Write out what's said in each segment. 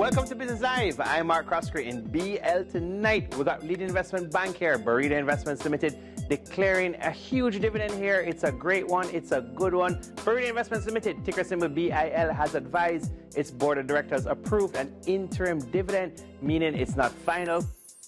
Welcome to Business Live. I'm Mark Croskery. In BL tonight, we got leading investment bank here, Barita Investments Limited, declaring a huge dividend here. It's a great one. It's a good one. Barita Investments Limited, ticker symbol BIL, has advised its board of directors approved an interim dividend, meaning it's not final.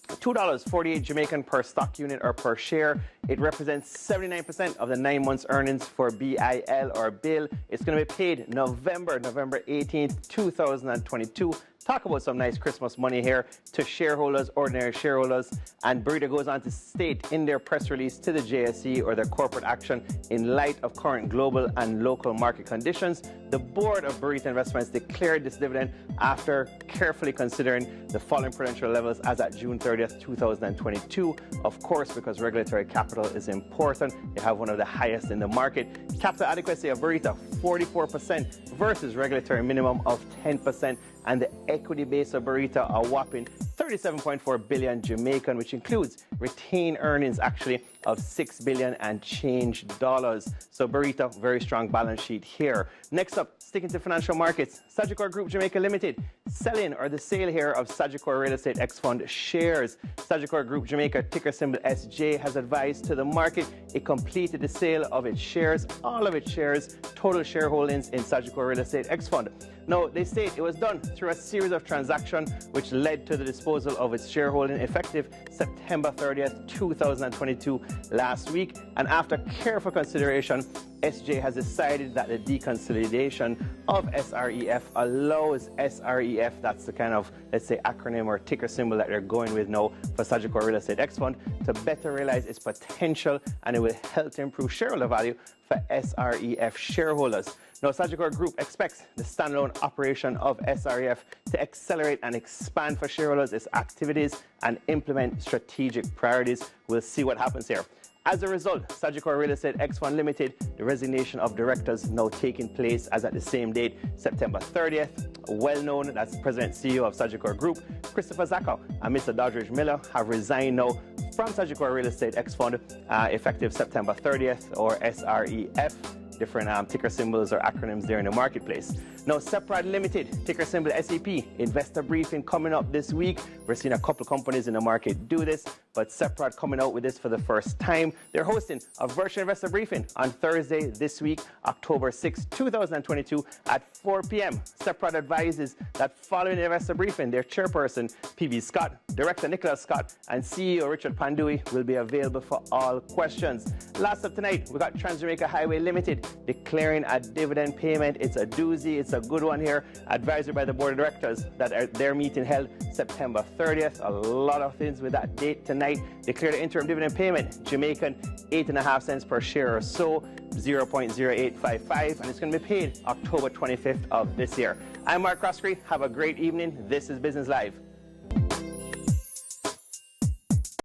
$2.48 Jamaican per stock unit or per share. It represents 79% of the 9 months earnings for BIL or bill. It's going to be paid November 18th, 2022. Talk about some nice Christmas money here to shareholders, ordinary shareholders. And Barita goes on to state in their press release to the JSE or their corporate action, in light of current global and local market conditions, the board of Barita Investments declared this dividend after carefully considering the following prudential levels as at June 30th, 2022. Of course, because regulatory capital is important, they have one of the highest in the market. Capital adequacy of Barita, 44% versus regulatory minimum of 10%. And the equity base of Barita, a whopping 37.4 billion Jamaican, which includes retained earnings actually of $6 billion and change dollars. So Barita, very strong balance sheet here. Next up, sticking to financial markets, Sagicor Group Jamaica Limited, selling or the sale here of Sagicor Real Estate X Fund shares. Sagicor Group Jamaica, ticker symbol SJ, has advised to the market it completed the sale of its shares, all of its shares, total shareholdings in Sagicor Real Estate X Fund. Now, they state it was done through a series of transactions which led to the disposal of its shareholding effective September 30th, 2022 last week. And after careful consideration, SJ has decided that the deconsolidation of SREF allows SREF, that's the kind of, let's say, acronym or ticker symbol that they're going with now for Sagicor Real Estate X Fund, to better realize its potential, and it will help to improve shareholder value for SREF shareholders. Now, Sagicor Group expects the standalone operation of SREF to accelerate and expand for shareholders its activities and implement strategic priorities. We'll see what happens here. As a result, Sagicor Real Estate X Fund Limited, the resignation of directors now taking place as at the same date, September 30th. Well known, that's President CEO of Sagicor Group, Christopher Zaka, and Mr. Doddridge Miller have resigned now from Sagicor Real Estate X Fund effective September 30th, or SREF. Different ticker symbols or acronyms there in the marketplace. Now, Seprod Limited, ticker symbol SEP, investor briefing coming up this week. We're seeing a couple companies in the market do this, but Seprod coming out with this for the first time. They're hosting a virtual investor briefing on Thursday this week, October 6, 2022 at 4 p.m. Seprod advises that following the investor briefing, their chairperson, PB Scott, Director Nicholas Scott, and CEO Richard Pandui will be available for all questions. Last up tonight, we got TransJamaican Highway Limited declaring a dividend payment. It's a doozy. It's a good one here. Advisory by the board of directors that their meeting held September 30th. A lot of things with that date tonight. Declared an interim dividend payment, Jamaican 8.5 cents per share or so, 0.0855, and it's going to be paid October 25th of this year. I'm Mark Croskery. Have a great evening. This is Business Live.